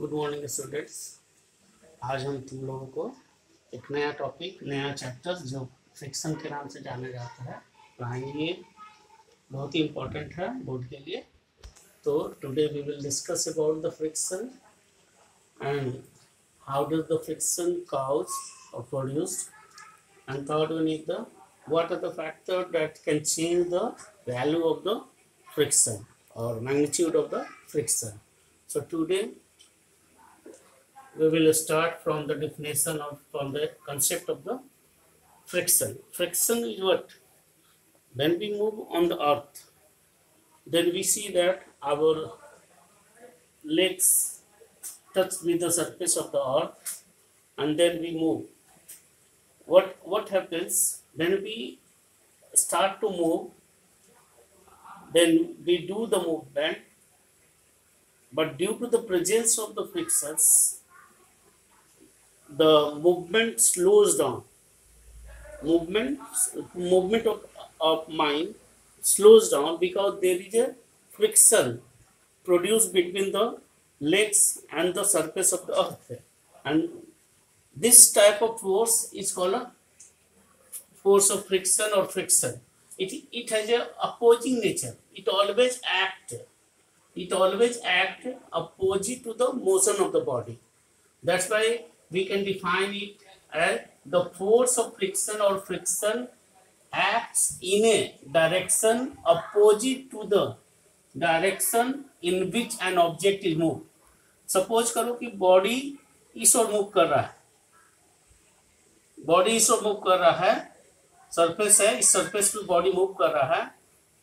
Good morning students. आज हम तुम लोगों को एक नया टॉपिक, नया चैप्टर जो फ्रिक्शन के नाम से जाना जाता है पढ़ाएंगे। बहुत ही इम्पोर्टेंट है बोर्ड के लिए। तो today we will discuss about the friction and how does the friction cause or produced, and third one is the what are the factors that can change the value of the friction or magnitude of the friction. So today we will start from the definition of from the concept of the friction. Friction is what? When we move on the earth, then we see that our legs touch with the surface of the earth, and then we move. What happens when we start to move? Then we do the movement, but due to the presence of the frictions, the movement slows down. Movement of mind slows down because there is a friction produced between the legs and the surface of the earth, and this type of force is called a force of friction or friction. It has a opposing nature. It always act opposite to the motion of the body. That's why we can define it as the force of friction or friction acts in a direction opposite to the direction in which an object is moved. Suppose करो कि body इस ओर move कर रहा है, surface है, इस surface पे body move कर रहा है,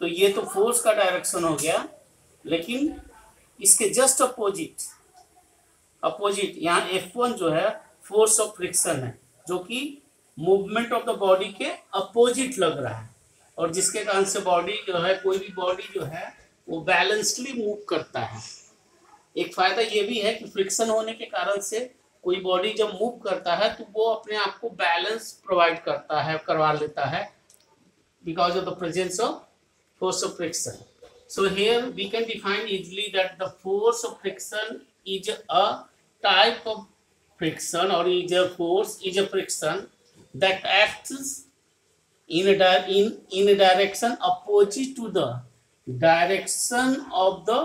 तो ये तो फोर्स का डायरेक्शन हो गया। लेकिन इसके जस्ट अपोजिट यहाँ F1 जो है फोर्स ऑफ फ्रिक्शन है, जो कि मूवमेंट ऑफ द बॉडी के अपोजिट लग रहा है, और जिसके कारण से बॉडी जो है, कोई भी बॉडी जो है वो बैलेंसली मूव करता है। एक फायदा ये भी है कि फ्रिक्शन होने के कारण से कोई बॉडी जब मूव करता है तो वो अपने आप को बैलेंस प्रोवाइड करवा लेता है, because of the presence of force of friction. So here we can define easily that the force of friction is a type of friction, or is a friction that acts in a direction opposite to the direction of the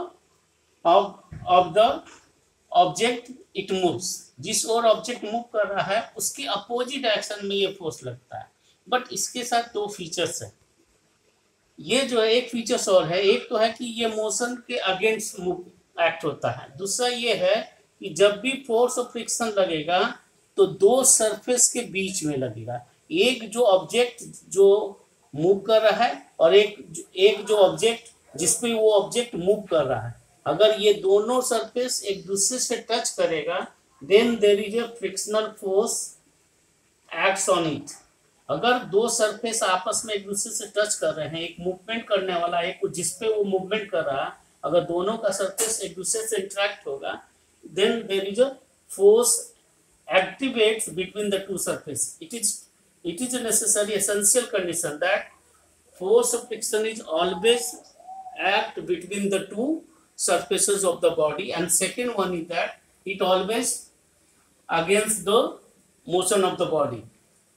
object it moves. जिस ओर object move कर रहा है उसके opposite direction में ये force लगता है। But इसके साथ दो फीचर्स है। ये जो है एक फीचर्स और है, एक तो है कि ये मोशन के अगेंस्ट एक्ट होता है, दूसरा ये है कि जब भी फोर्स ऑफ फ्रिक्शन लगेगा तो दो सरफेस के बीच में लगेगा। एक जो ऑब्जेक्ट जो मूव कर रहा है और एक जो ऑब्जेक्ट जिसपे वो ऑब्जेक्ट मूव कर रहा है, अगर ये दोनों सरफेस एक दूसरे से टच करेगा, then there is a frictional force acts on it. अगर दो सरफेस आपस में एक दूसरे से टच कर रहे हैं, एक मूवमेंट करने वाला, एक जिसपे वो मूवमेंट कर रहा है, अगर दोनों का सरफेस एक दूसरे से इंटरेक्ट होगा, then there is a force activates between the two surface. It is a necessary essential condition that force of friction is always act between the two surfaces of the body, and second one is that it always against the motion of the body.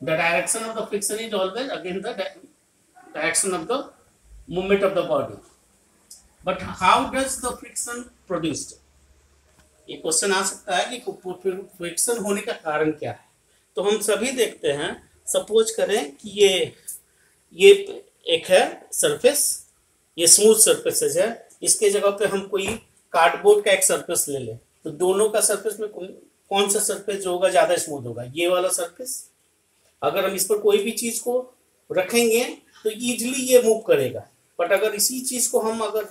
The direction of the friction is always against the direction of the movement of the body. But how does the friction produced? ये question आ सकता है कि friction होने का कारण क्या है। तो हम सभी देखते हैं, सपोज करें कि ये एक है सरफेस, ये स्मूथ सरफेस है, इसके जगह पे हम कोई कार्डबोर्ड का एक सरफेस ले लें, तो दोनों का सरफेस में कौन सा सरफेस जो होगा ज्यादा स्मूथ होगा? ये वाला सरफेस। अगर हम इस पर कोई भी चीज को रखेंगे तो इजीली ये मूव करेगा, बट अगर इसी चीज को हम अगर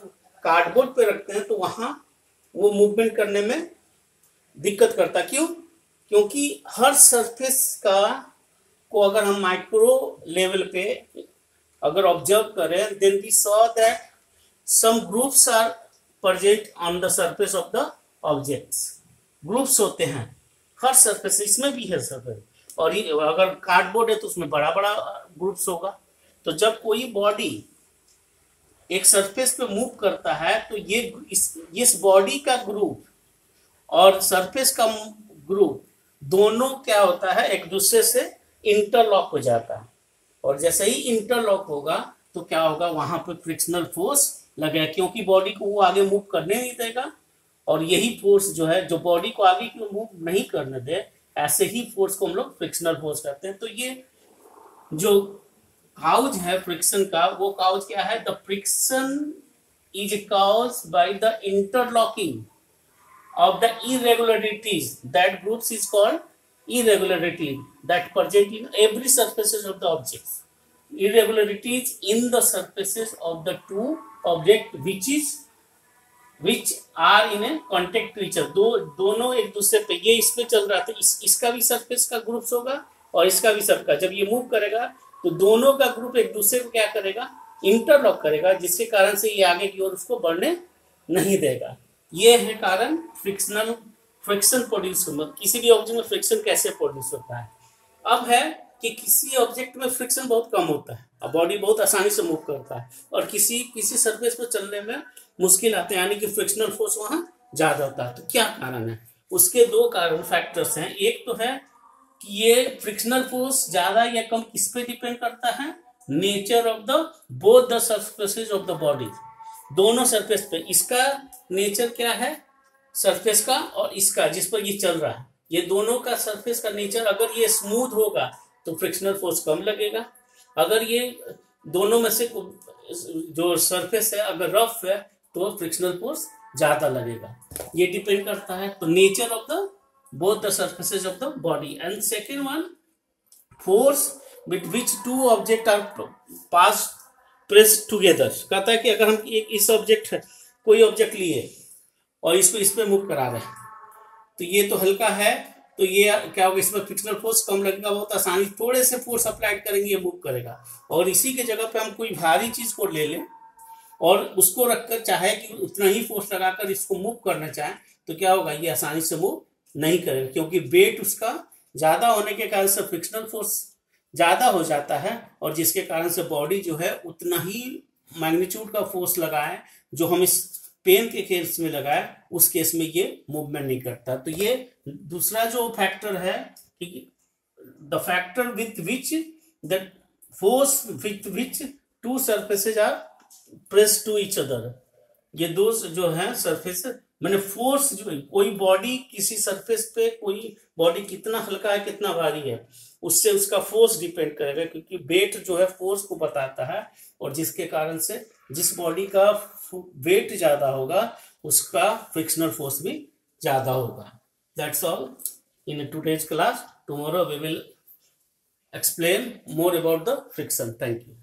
कार्डबोर्ड पे रखते हैं तो वहां वो मूवमेंट करने में दिक्कत करता। क्यों? क्योंकि हर सरफेस को अगर हम माइक्रो लेवल पे अगर ऑब्जर्व करें, then we saw that some groups are present on the surface of the objects. Groups होते हैं हर सरफेस, इसमें भी है सरफेस, और अगर कार्डबोर्ड है तो उसमें बड़ा बड़ा ग्रुप्स होगा। तो जब कोई बॉडी एक सरफेस पे मूव करता है तो ये इस बॉडी का ग्रुप और सरफेस का ग्रुप दोनों क्या होता है, एक दूसरे से इंटरलॉक हो जाता है, और जैसे ही इंटरलॉक होगा तो क्या होगा, वहां पे फ्रिक्शनल फोर्स लगेगा, क्योंकि बॉडी को वो आगे मूव करने नहीं देगा, और यही फोर्स जो है जो बॉडी को आगे क्यों मूव नहीं करने दे, ऐसे ही फोर्स को हम लोग फ्रिक्शनल फोर्स कहते हैं। तो ये जो काउज है फ्रिक्शन का, वो काउज क्या है, the friction is cause by the interlocking of the irregularities, that groups is called irregularity that present in every surfaces of the objects. Irregularities in the surfaces of the two object which are in a contact to each other. दोनों एक दूसरे पे, ये इस पे चल रहा था, इसका भी सरफेस का ग्रुप्स होगा और इसका भी सरफेस का, जब ये मूव करेगा तो दोनों का ग्रुप एक दूसरे को क्या करेगा, इंटरलॉक करेगा, जिसके कारण से ये आगे की ओर उसको बढ़ने नहीं देगा। ये है कारण फ्रिक्शन प्रोड्यूस होगा। किसी भी ऑब्जेक्ट में फ्रिक्शन कैसे प्रोड्यूस होता है। अब है कि किसी ऑब्जेक्ट में फ्रिक्शन बहुत कम होता है और बॉडी बहुत आसानी से मूव करता है, और किसी सरफेस पर चलने में मुश्किल आते हैं, यानी कि फ्रिक्शनल फोर्स वहां ज्यादा होता है। तो क्या कारण है, उसके दो कारण फैक्टर्स हैं। एक तो है कि ये फ्रिक्शनल फोर्स ज्यादा या कम किस पे डिपेंड करता है, nature of the both the surfaces of the body, दोनों सरफेस पे। इसका नेचर क्या है सरफेस का, और इसका जिस पर ये चल रहा है, ये दोनों का सरफेस का नेचर, अगर ये स्मूथ होगा तो फ्रिक्शनल फोर्स कम लगेगा, अगर ये दोनों में से जो सरफेस है अगर रफ है तो फ्रिक्शनल फोर्स ज्यादा लगेगा। ये डिपेंड करता है तो nature of the both the surfaces of the body. And second one, force with which two object are pass press together. कहता है कि अगर हम एक इस ऑब्जेक्ट है, कोई ऑब्जेक्ट लिए और इसको इस पे मूव करा रहे हैं, तो ये तो हल्का है, तो ये क्या होगा, इसमें फ्रिक्शनल फोर्स कम लगेगा, बहुत आसानी, थोड़े से फोर्स अप्लाइड करेंगे ये मूव करेगा। और इसी के जगह पे हम कोई भारी चीज को ले लें और उसको रखकर चाहे कि उतना ही फोर्स लगाकर इसको मूव करना चाहे, तो क्या होगा, ये आसानी से मूव नहीं करेगा, क्योंकि वेट उसका ज्यादा होने के कारण से फ्रिक्शनल फोर्स ज्यादा हो जाता है, और जिसके कारण से बॉडी जो है उतना ही मैग्नीट्यूड का फोर्स लगाए जो हम इस पेन के केस में लगाए, उस केस में ये मूवमेंट नहीं करता। तो ये दूसरा जो फैक्टर है कि the factor with which the force with which two surfaces are press to each other, ये दो जो है सरफेस, मैंने फोर्स जो कोई बॉडी किसी सरफेस पे, कोई बॉडी कितना हल्का है कितना भारी है, उससे उसका फोर्स डिपेंड करेगा, क्योंकि वेट जो है फोर्स को बताता है, और जिसके कारण से जिस बॉडी का वेट ज्यादा होगा उसका फ्रिक्शनल फोर्स भी ज्यादा होगा। That's all in today's class. Tomorrow we will explain more about the friction. Thank you.